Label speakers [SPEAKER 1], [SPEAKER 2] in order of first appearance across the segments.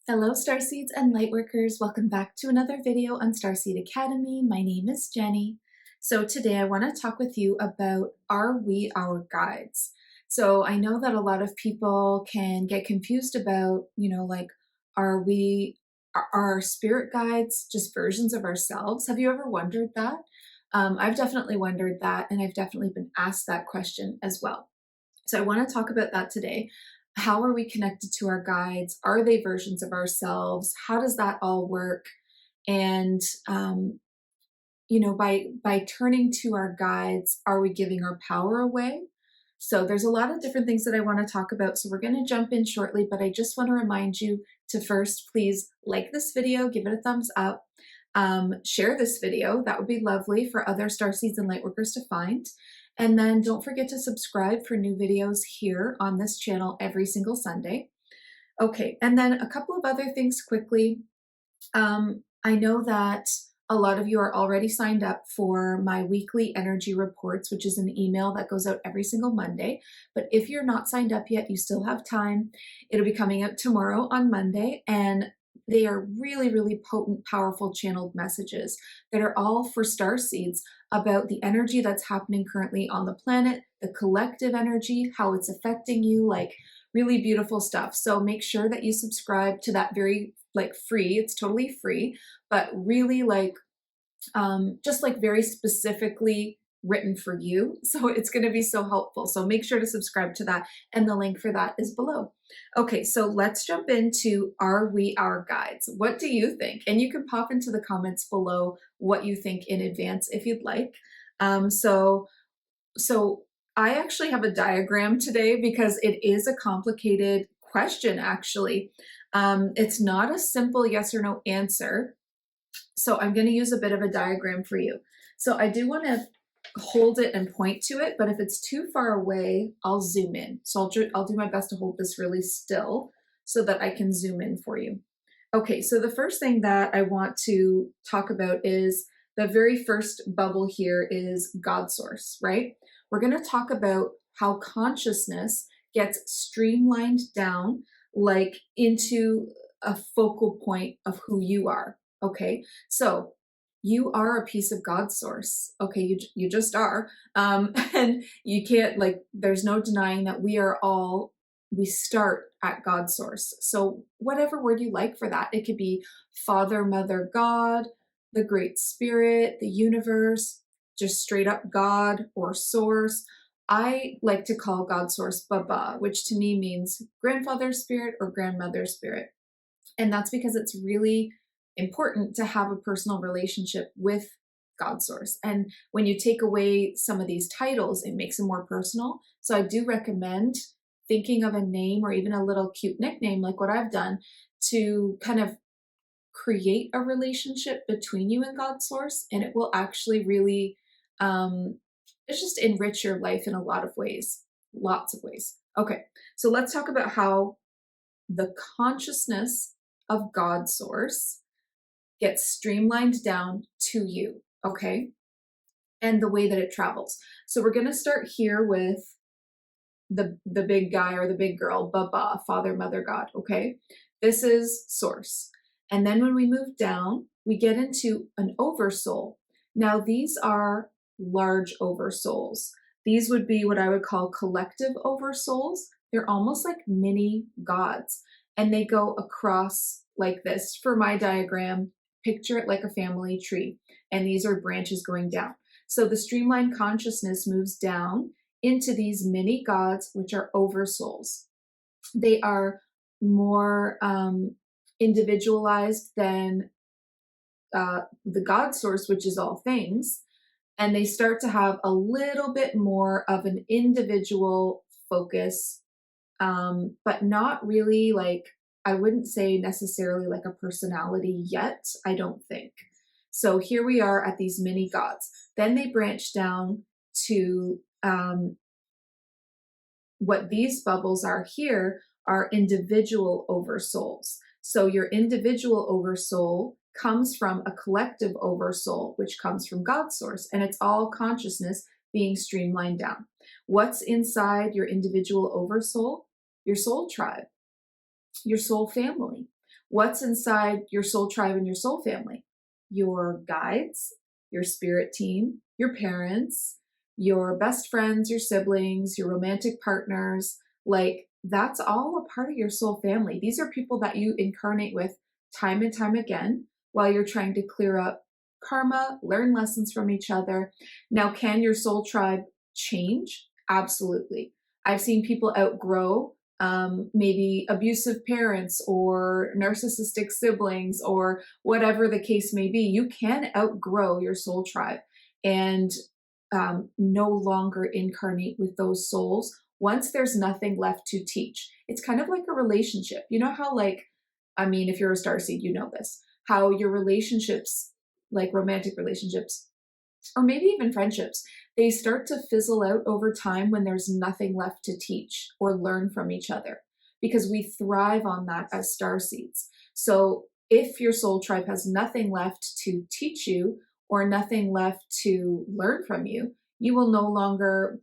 [SPEAKER 1] Hello Starseeds and Lightworkers, welcome back to another video on Starseed Academy. My name is Jenny. So today I want to talk with you about are we our guides? So I know that a lot of people can get confused about, are our spirit guides just versions of ourselves? Have you ever wondered that? I've definitely wondered that, and I've definitely been asked that question as well. So I want to talk about that today. How are we connected to our guides? Are they versions of ourselves? How does that all work? And by turning to our guides, are we giving our power away? So there's a lot of different things that I want to talk about. So we're going to jump in shortly, but I just want to remind you to first please like this video, give it a thumbs up, share this video. That would be lovely for other starseeds and lightworkers to find. And then don't forget to subscribe for new videos here on this channel every single Sunday. Okay, and then a couple of other things quickly. I know that a lot of you are already signed up for my weekly energy reports, which is an email that goes out every single Monday. But if you're not signed up yet, you still have time. It'll be coming out tomorrow on Monday, and they are really, really potent, powerful channeled messages that are all for starseeds about the energy that's happening currently on the planet, the collective energy, how it's affecting you, like really beautiful stuff. So make sure that you subscribe to that free, it's totally free, but really just very specifically written for you. So it's going to be so helpful. So make sure to subscribe to that. And the link for that is below. Okay, so let's jump into are we our guides? What do you think? And you can pop into the comments below what you think in advance if you'd like. So I actually have a diagram today because it is a complicated question, actually. It's not a simple yes or no answer. So I'm going to use a bit of a diagram for you. So I do want to hold it and point to it, but if it's too far away, I'll zoom in. So I'll do my best to hold this really still so that I can zoom in for you. Okay, so the first thing that I want to talk about is the very first bubble here is God source, right? We're going to talk about how consciousness gets streamlined down into a focal point of who you are. Okay, so you are a piece of God's source. Okay, you just are. And you can't, there's no denying that we start at God's source. So whatever word you like for that, it could be Father, Mother, God, the Great Spirit, the universe, just straight up God or source. I like to call God source Baba, which to me means grandfather spirit or grandmother spirit. And that's because it's really important to have a personal relationship with God source. And when you take away some of these titles, it makes them more personal. So I do recommend thinking of a name or even a little cute nickname like what I've done to kind of create a relationship between you and God source. And it will actually really, it's just enrich your life in a lot of ways, lots of ways. Okay, so let's talk about how the consciousness of God source gets streamlined down to you, okay? And the way that it travels. So we're going to start here with the big guy or the big girl, Baba, Father, Mother, God, okay? This is source. And then when we move down, we get into an oversoul. Now these are large oversouls. These would be what I would call collective oversouls. They're almost like mini gods. And they go across like this. For my diagram, picture it like a family tree. And these are branches going down. So the streamlined consciousness moves down into these mini gods, which are oversouls. They are more individualized than the God source, which is all things. And they start to have a little bit more of an individual focus, but not really I wouldn't say necessarily like a personality yet, I don't think. So here we are at these mini gods. Then they branch down to what these bubbles are here are individual oversouls. So your individual oversoul comes from a collective oversoul, which comes from God's source, and it's all consciousness being streamlined down. What's inside your individual oversoul? Your soul tribe, your soul family. What's inside your soul tribe and your soul family? Your guides, your spirit team, your parents, your best friends, your siblings, your romantic partners. Like, that's all a part of your soul family. These are people that you incarnate with time and time again while you're trying to clear up karma, learn lessons from each other. Now, can your soul tribe change? Absolutely. I've seen people outgrow maybe abusive parents or narcissistic siblings or whatever the case may be. You can outgrow your soul tribe and no longer incarnate with those souls once there's nothing left to teach. It's kind of like a relationship. You know how, like, I mean, if you're a starseed, you know this, how your relationships, like romantic relationships, or maybe even friendships, they start to fizzle out over time when there's nothing left to teach or learn from each other, because we thrive on that as starseeds. So if your soul tribe has nothing left to teach you or nothing left to learn from you, you will no longer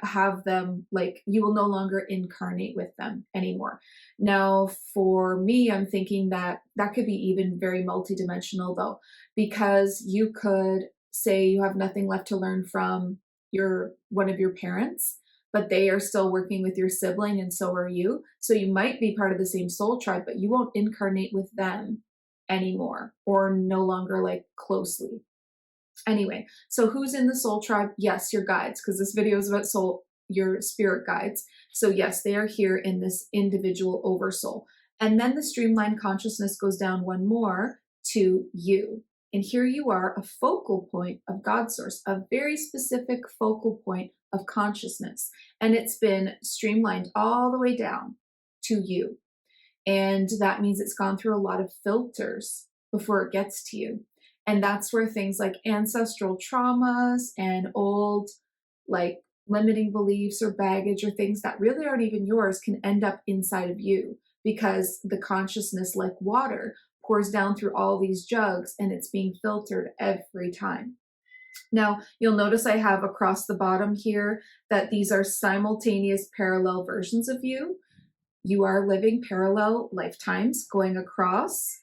[SPEAKER 1] have them, like, you will no longer incarnate with them anymore. Now, for me, I'm thinking that that could be even very multidimensional though, because you could say you have nothing left to learn from one of your parents, but they are still working with your sibling and so are you. So you might be part of the same soul tribe, but you won't incarnate with them anymore or no longer like closely. Anyway, so who's in the soul tribe? Yes, your guides, because this video is about soul, your spirit guides. So yes, they are here in this individual oversoul. And then the streamlined consciousness goes down one more to you. And here you are, a focal point of God source, a very specific focal point of consciousness. And it's been streamlined all the way down to you. And that means it's gone through a lot of filters before it gets to you. And that's where things like ancestral traumas and old, like, limiting beliefs or baggage or things that really aren't even yours can end up inside of you, because the consciousness, like water, pours down through all these jugs and it's being filtered every time. Now, you'll notice I have across the bottom here that these are simultaneous parallel versions of you. You are living parallel lifetimes going across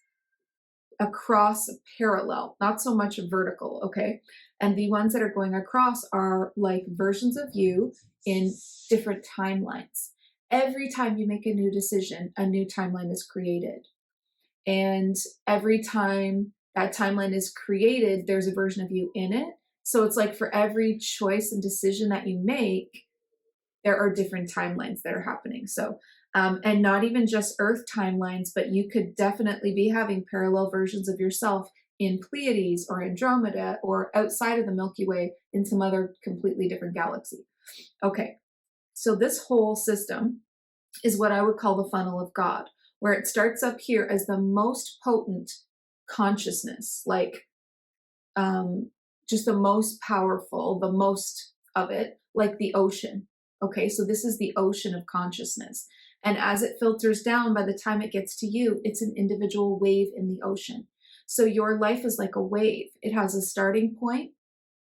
[SPEAKER 1] parallel, not so much vertical, okay? And the ones that are going across are like versions of you in different timelines. Every time you make a new decision, a new timeline is created. And every time that timeline is created, there's a version of you in it. So it's like for every choice and decision that you make, there are different timelines that are happening. So, and not even just Earth timelines, but you could definitely be having parallel versions of yourself in Pleiades or Andromeda or outside of the Milky Way in some other completely different galaxy. Okay, so this whole system is what I would call the funnel of God, where it starts up here as the most potent consciousness, like just the most powerful, the most of it, like the ocean. Okay, so this is the ocean of consciousness. And as it filters down, by the time it gets to you, it's an individual wave in the ocean. So your life is like a wave. It has a starting point,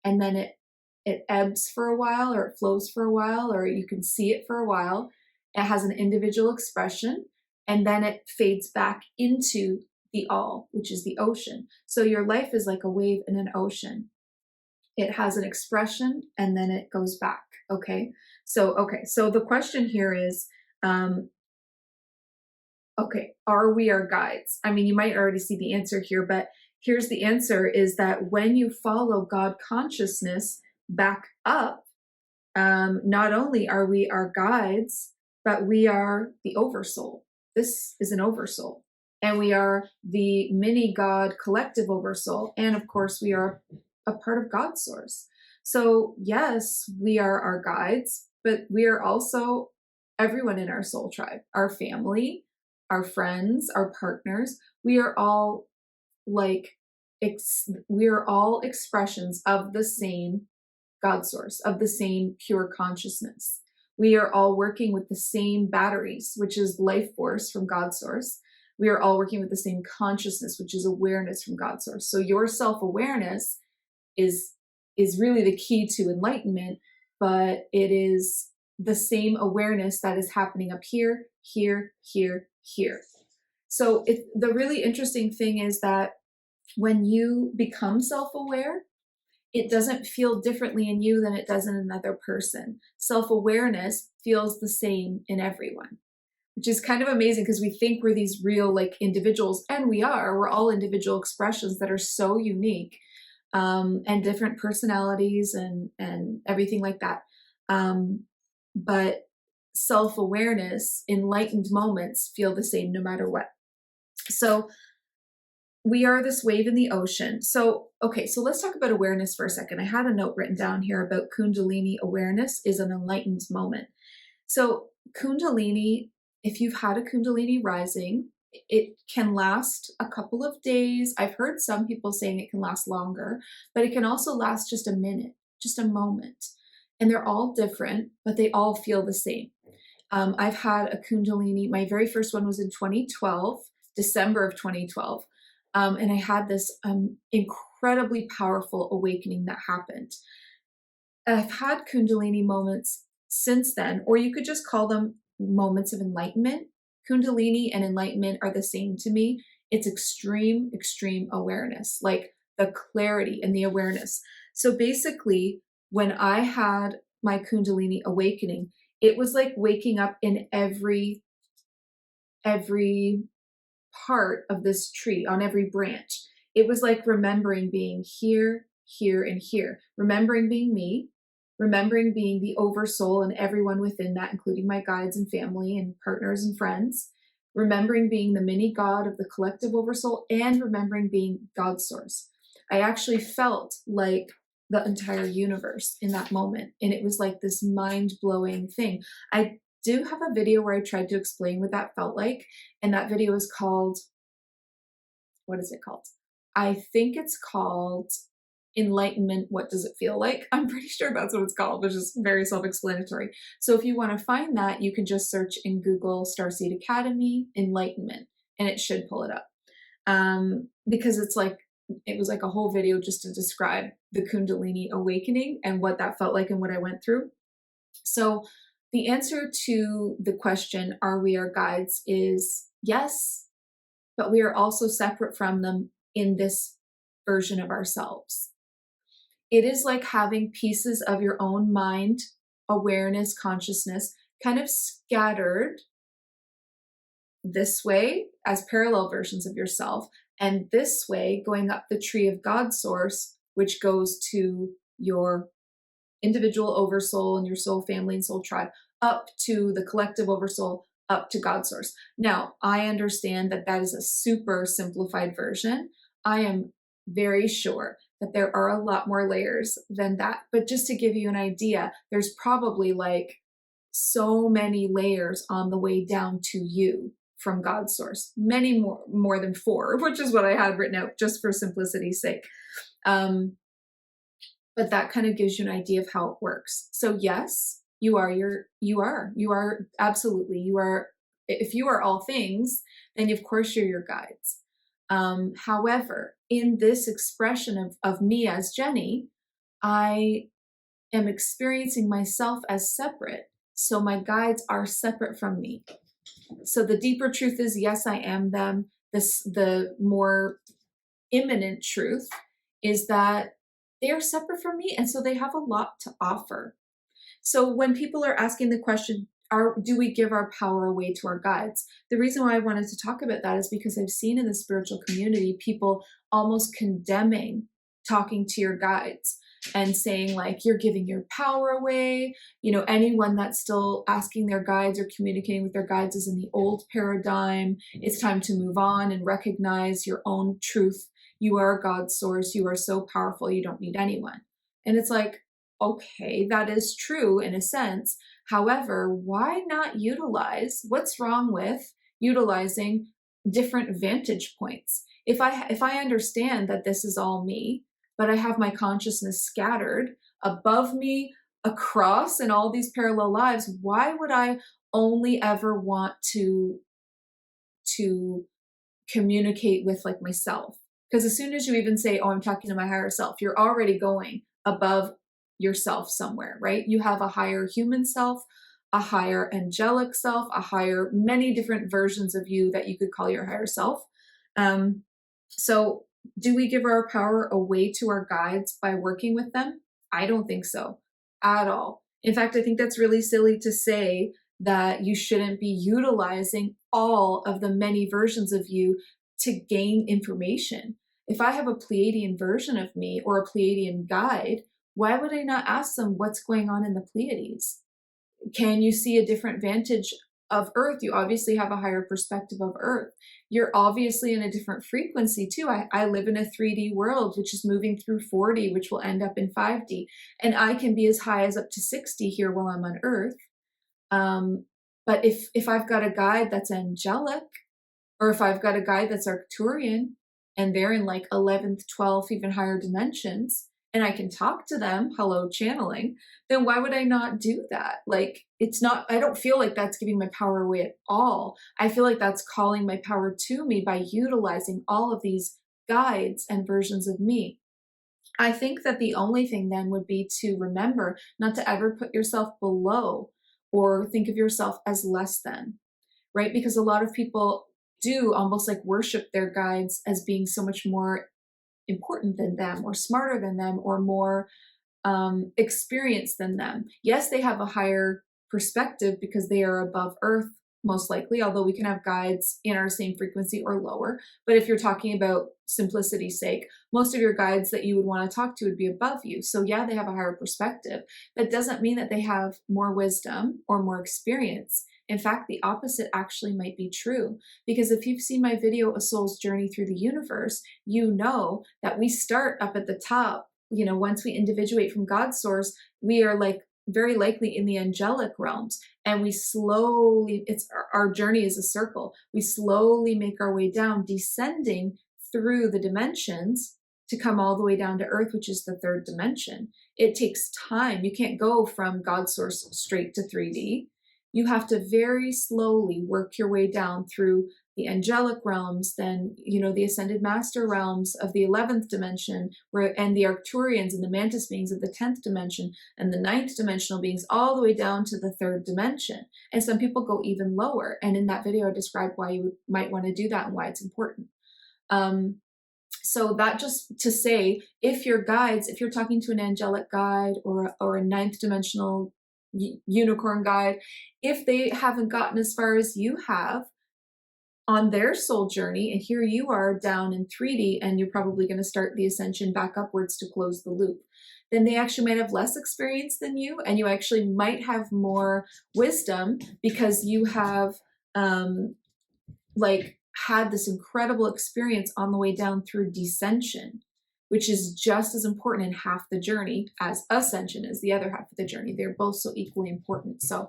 [SPEAKER 1] and then it ebbs for a while, or it flows for a while, or you can see it for a while. It has an individual expression, and then it fades back into the all, which is the ocean. So your life is like a wave in an ocean. It has an expression and then it goes back. Okay. So the question here is, okay, are we our guides? I mean, you might already see the answer here, but here's the answer, is that when you follow God consciousness back up, not only are we our guides, but we are the oversoul. This is an oversoul. And we are the mini God collective oversoul. And of course, we are a part of God's source. So yes, we are our guides, but we are also everyone in our soul tribe, our family, our friends, our partners. We are all like, we are all expressions of the same God source, of the same pure consciousness. We are all working with the same batteries, which is life force from God source. We are all working with the same consciousness, which is awareness from God source. So your self-awareness is really the key to enlightenment, but it is the same awareness that is happening up here, here, here, here. So the really interesting thing is that when you become self-aware, it doesn't feel differently in you than it does in another person. Self-awareness feels the same in everyone, which is kind of amazing because we think we're these real like individuals, and we are. We're all individual expressions that are so unique, and different personalities and everything like that. But self-awareness, enlightened moments feel the same no matter what. So we are this wave in the ocean. So, okay, so let's talk about awareness for a second. I had a note written down here about Kundalini awareness is an enlightened moment. So, Kundalini, if you've had a Kundalini rising, it can last a couple of days. I've heard some people saying it can last longer, but it can also last just a minute, just a moment. And they're all different, but they all feel the same. I've had a Kundalini, my very first one was in 2012, December of 2012. And I had this incredibly powerful awakening that happened. I've had Kundalini moments since then, or you could just call them moments of enlightenment. Kundalini and enlightenment are the same to me. It's extreme, extreme awareness, like the clarity and the awareness. So basically, when I had my Kundalini awakening, it was like waking up in every part of this tree, on every branch. It was like remembering being here, here, and here. Remembering being me, remembering being the oversoul and everyone within that, including my guides and family and partners and friends. Remembering being the mini God of the collective oversoul, and remembering being God's source. I actually felt like the entire universe in that moment. And it was like this mind-blowing thing. I do have a video where I tried to explain what that felt like. And that video is called, what is it called? I think it's called Enlightenment, What Does It Feel Like? I'm pretty sure that's what it's called, which is very self-explanatory. So if you want to find that, you can just search in Google Starseed Academy Enlightenment, and it should pull it up. Because it was like a whole video just to describe the Kundalini awakening and what that felt like and what I went through. So the answer to the question, are we our guides, is yes, but we are also separate from them in this version of ourselves. It is like having pieces of your own mind, awareness, consciousness kind of scattered this way as parallel versions of yourself, and this way going up the tree of God source, which goes to your individual oversoul and your soul family and soul tribe, up to the collective oversoul, up to God source. Now, I understand that that is a super simplified version. I am very sure that there are a lot more layers than that. But just to give you an idea, there's probably like so many layers on the way down to you from God's source, many more than 4, which is what I had written out just for simplicity's sake. But that kind of gives you an idea of how it works. So yes, you are absolutely, you are, if you are all things, then of course you're your guides. However, in this expression of me as Jenny, I am experiencing myself as separate. So my guides are separate from me. So the deeper truth is, yes, I am them. The more imminent truth is that they are separate from me, and so they have a lot to offer. So when people are asking the question, do we give our power away to our guides? The reason why I wanted to talk about that is because I've seen in the spiritual community people almost condemning talking to your guides and saying like, you're giving your power away. You know, anyone that's still asking their guides or communicating with their guides is in the old paradigm. It's time to move on and recognize your own truth. You are God's source. You are so powerful. You don't need anyone. And it's like, okay, that is true in a sense. However, why not utilize, what's wrong with utilizing different vantage points? If I understand that this is all me, but I have my consciousness scattered above me, across in all these parallel lives, why would I only ever want to communicate with like myself? Because as soon as you even say, oh, I'm talking to my higher self, you're already going above yourself somewhere, right? You have a higher human self, a higher angelic self, many different versions of you that you could call your higher self. So do we give our power away to our guides by working with them? I don't think so at all. In fact, I think that's really silly to say that you shouldn't be utilizing all of the many versions of you to gain information. If I have a Pleiadian version of me or a Pleiadian guide, why would I not ask them what's going on in the Pleiades? Can you see a different vantage of Earth? You obviously have a higher perspective of Earth. You're obviously in a different frequency too. I live in a 3D world, which is moving through 4D, which will end up in 5D. And I can be as high as up to 60 here while I'm on Earth. But if I've got a guide that's angelic, or if I've got a guide that's Arcturian and they're in like 11th, 12th, even higher dimensions, and I can talk to them, hello channeling, then why would I not do that? Like, it's not, I don't feel like that's giving my power away at all. I feel like that's calling my power to me by utilizing all of these guides and versions of me. I think that the only thing then would be to remember not to ever put yourself below or think of yourself as less than, right? Because a lot of people do almost like worship their guides as being so much more important than them or smarter than them or more experienced than them. Yes, they have a higher perspective because they are above Earth, most likely, although we can have guides in our same frequency or lower. But if you're talking about simplicity's sake, most of your guides that you would want to talk to would be above you. So yeah, they have a higher perspective. That doesn't mean that they have more wisdom or more experience. In fact, the opposite actually might be true. Because if you've seen my video, A Soul's Journey Through the Universe, you know that we start up at the top. You know, once we individuate from God's source, we are like very likely in the angelic realms. And we slowly, our journey is a circle. We slowly make our way down, descending through the dimensions to come all the way down to Earth, which is the third dimension. It takes time. You can't go from God's source straight to 3D. You have to very slowly work your way down through the angelic realms, then, you know, the ascended master realms of the 11th dimension, and the Arcturians and the mantis beings of the 10th dimension, and the 9th dimensional beings, all the way down to the third dimension. And some people go even lower. And in that video, I described why you might want to do that and why it's important. So that just to say, if your guides, if you're talking to an angelic guide or a 9th dimensional unicorn guide, if they haven't gotten as far as you have on their soul journey, and here you are down in 3D, and you're probably going to start the ascension back upwards to close the loop, then they actually might have less experience than you, and you actually might have more wisdom because you have like had this incredible experience on the way down through descension, which is just as important in half the journey as ascension is the other half of the journey. They're both so equally important. So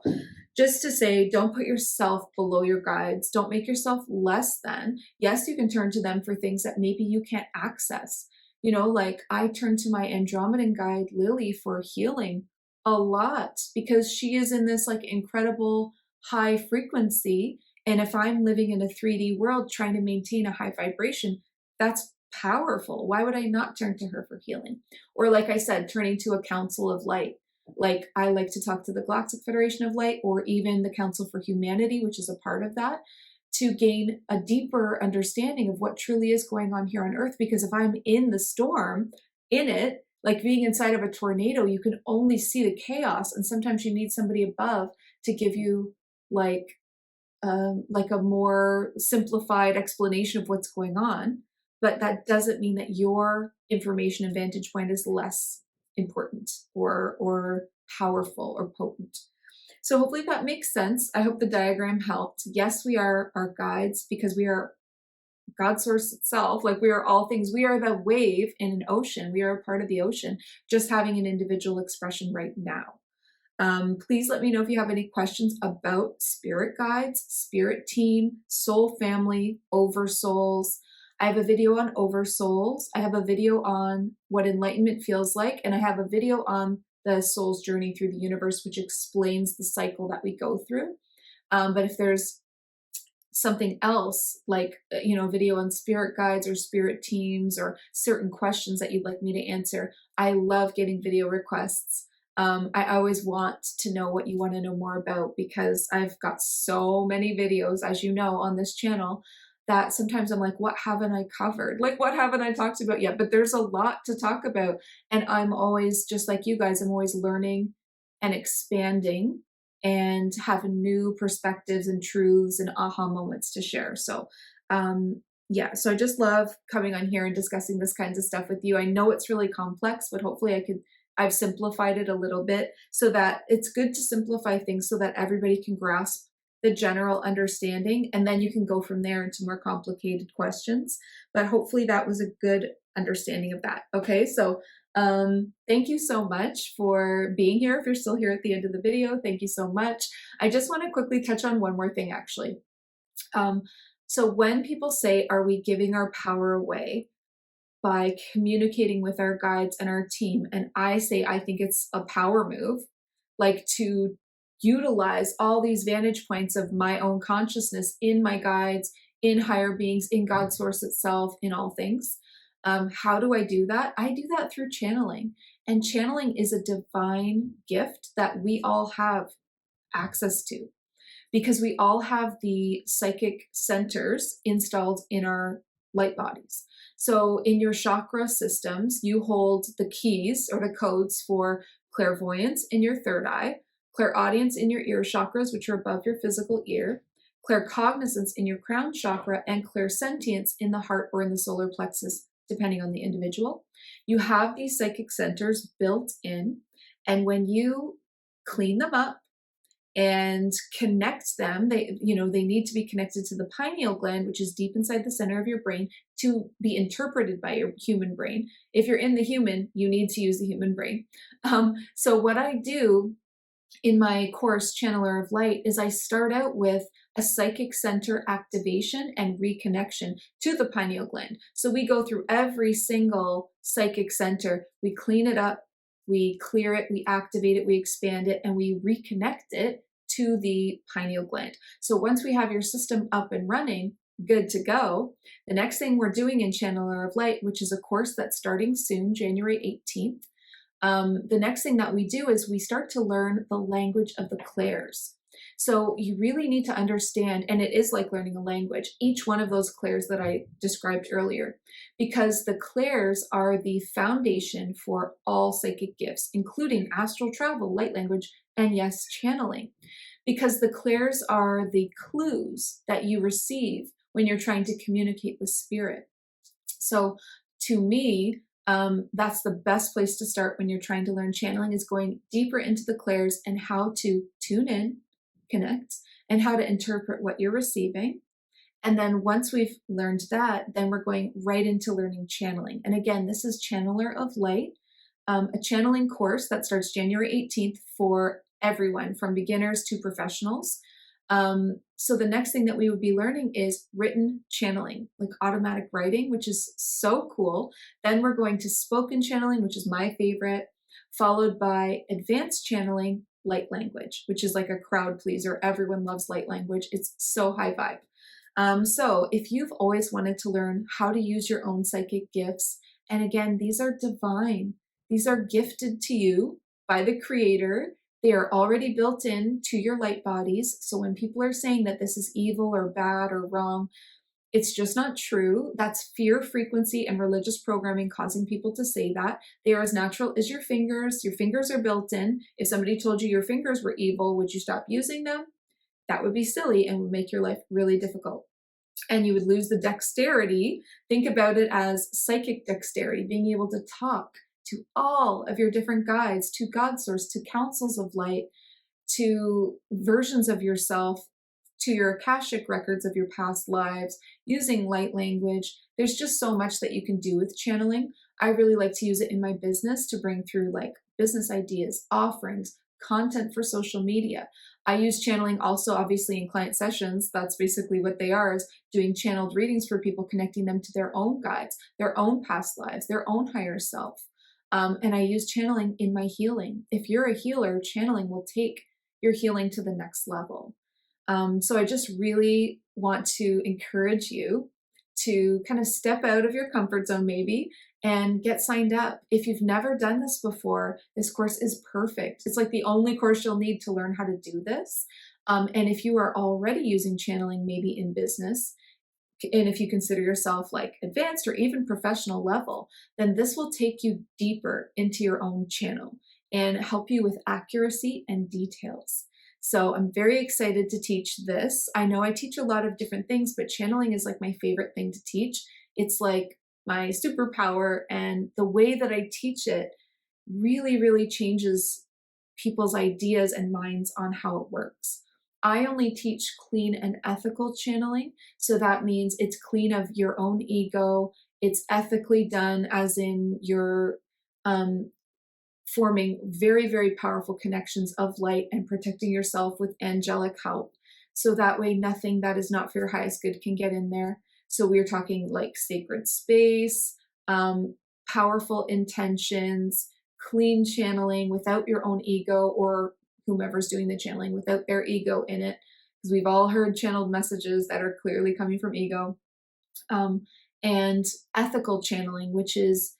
[SPEAKER 1] just to say, don't put yourself below your guides. Don't make yourself less than. Yes, you can turn to them for things that maybe you can't access. You know, like I turn to my Andromedan guide, Lily, for healing a lot because she is in this like incredible high frequency. And if I'm living in a 3D world trying to maintain a high vibration, that's powerful. Why would I not turn to her for healing? Or like I said, turning to a council of light. Like I like to talk to the Galactic Federation of Light or even the Council for Humanity, which is a part of that, to gain a deeper understanding of what truly is going on here on Earth. Because if I'm in the storm, in it, like being inside of a tornado, you can only see the chaos. And sometimes you need somebody above to give you like a more simplified explanation of what's going on. But that doesn't mean that your information and vantage point is less important or powerful or potent. So hopefully that makes sense. I hope the diagram helped. Yes, we are our guides because we are God source itself. Like we are all things. We are the wave in an ocean. We are a part of the ocean, just having an individual expression right now. Please let me know if you have any questions about spirit guides, spirit team, soul family, OverSouls. I have a video on OverSouls. I have a video on what enlightenment feels like. And I have a video on the soul's journey through the universe, which explains the cycle that we go through. But if there's something else, like, you know, a video on spirit guides or spirit teams or certain questions that you'd like me to answer, I love getting video requests. I always want to know what you want to know more about, because I've got so many videos, as you know, on this channel, that sometimes I'm like, what haven't I covered? Like, what haven't I talked about yet? But there's a lot to talk about. And I'm always, just like you guys, I'm always learning and expanding and have new perspectives and truths and aha moments to share. So, yeah, so I just love coming on here and discussing this kinds of stuff with you. I know it's really complex, but hopefully I've simplified it a little bit, so that it's good to simplify things so that everybody can grasp the general understanding, and then you can go from there into more complicated questions. But hopefully that was a good understanding of that. Okay, so thank you so much for being here. If you're still here at the end of the video, thank you so much. I just want to quickly touch on one more thing, actually. Um, so when people say, are we giving our power away by communicating with our guides and our team? And I say, I think it's a power move, like to utilize all these vantage points of my own consciousness in my guides, in higher beings, in God source itself, in all things. How do I do that? I do that through channeling. And channeling is a divine gift that we all have access to, because we all have the psychic centers installed in our light bodies. So in your chakra systems, you hold the keys or the codes for clairvoyance in your third eye, clairaudience in your ear chakras, which are above your physical ear, claircognizance in your crown chakra, and clairsentience in the heart or in the solar plexus, depending on the individual. You have these psychic centers built in, and when you clean them up and connect them, they need to be connected to the pineal gland, which is deep inside the center of your brain, to be interpreted by your human brain. If you're in the human, you need to use the human brain. So what I do in my course, Channeler of Light, is I start out with a psychic center activation and reconnection to the pineal gland. So we go through every single psychic center, we clean it up, we clear it, we activate it, we expand it, and we reconnect it to the pineal gland. So once we have your system up and running, good to go, the next thing we're doing in Channeler of Light, which is a course that's starting soon, January 18th, the next thing that we do is we start to learn the language of the clairs. So you really need to understand, and it is like learning a language, each one of those clairs that I described earlier, because the clairs are the foundation for all psychic gifts, including astral travel, light language, and yes, channeling. Because the clairs are the clues that you receive when you're trying to communicate with spirit. So to me, that's the best place to start when you're trying to learn channeling, is going deeper into the clairs and how to tune in, connect, and how to interpret what you're receiving. And then once we've learned that, then we're going right into learning channeling. And again, this is Channeler of Light, a channeling course that starts January 18th for everyone, from beginners to professionals. So the next thing that we would be learning is written channeling, like automatic writing, which is so cool. Then we're going to spoken channeling, which is my favorite, followed by advanced channeling, light language, which is like a crowd pleaser. Everyone loves light language. It's so high vibe. So if you've always wanted to learn how to use your own psychic gifts, and again, these are divine, these are gifted to you by the Creator. They are already built in to your light bodies. So when people are saying that this is evil or bad or wrong, it's just not true. That's fear frequency and religious programming causing people to say that. They are as natural as your fingers. Your fingers are built in. If somebody told you your fingers were evil, would you stop using them? That would be silly and would make your life really difficult. And you would lose the dexterity. Think about it as psychic dexterity, being able to talk to all of your different guides, to God source, to councils of light, to versions of yourself, to your Akashic records of your past lives, using light language. There's just so much that you can do with channeling. I really like to use it in my business to bring through like business ideas, offerings, content for social media. I use channeling also obviously in client sessions. That's basically what they are, is doing channeled readings for people, connecting them to their own guides, their own past lives, their own higher self. And I use channeling in my healing. If you're a healer, channeling will take your healing to the next level. So I just really want to encourage you to kind of step out of your comfort zone maybe and get signed up. If you've never done this before, this course is perfect. It's like the only course you'll need to learn how to do this. And if you are already using channeling, maybe in business, and if you consider yourself like advanced or even professional level, then this will take you deeper into your own channel and help you with accuracy and details. So I'm very excited to teach this. I know I teach a lot of different things, but channeling is like my favorite thing to teach. It's like my superpower, and the way that I teach it really, really changes people's ideas and minds on how it works. I only teach clean and ethical channeling. So that means it's clean of your own ego. It's ethically done, as in you're forming very, very powerful connections of light and protecting yourself with angelic help. So that way nothing that is not for your highest good can get in there. So we're talking like sacred space, powerful intentions, clean channeling without your own ego, or whomever's doing the channeling without their ego in it. Because we've all heard channeled messages that are clearly coming from ego. And ethical channeling, which is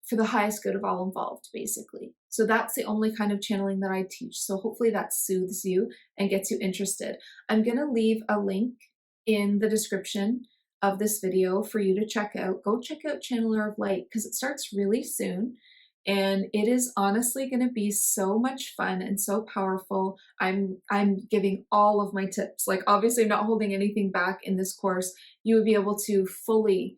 [SPEAKER 1] for the highest good of all involved, basically. So that's the only kind of channeling that I teach. So hopefully that soothes you and gets you interested. I'm going to leave a link in the description of this video for you to check out. Go check out Channeler of Light, because it starts really soon. And it is honestly going to be so much fun and so powerful. I'm giving all of my tips. Like, obviously I'm not holding anything back in this course. You would be able to fully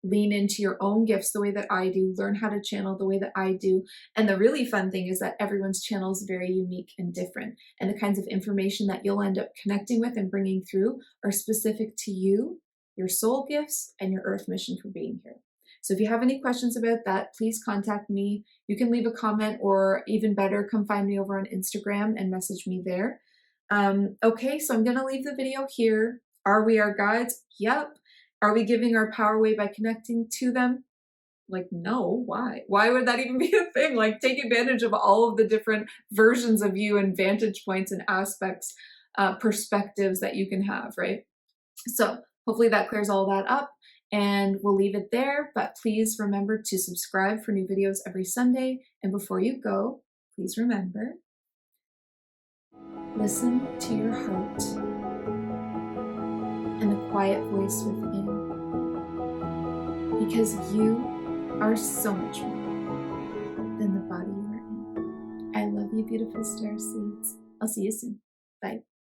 [SPEAKER 1] lean into your own gifts the way that I do, learn how to channel the way that I do. And the really fun thing is that everyone's channel is very unique and different. And the kinds of information that you'll end up connecting with and bringing through are specific to you, your soul gifts, and your earth mission for being here. So if you have any questions about that, please contact me. You can leave a comment, or even better, come find me over on Instagram and message me there. Okay, so I'm going to leave the video here. Are we our guides? Yep. Are we giving our power away by connecting to them? Like, no, why? Why would that even be a thing? Like, take advantage of all of the different versions of you and vantage points and aspects, perspectives that you can have, right? So hopefully that clears all that up, and we'll leave it there. But please remember to subscribe for new videos every Sunday. And before you go, please remember, listen to your heart and the quiet voice within, because you are so much more than the body you are in. I love you, beautiful star seeds. I'll see you soon. Bye.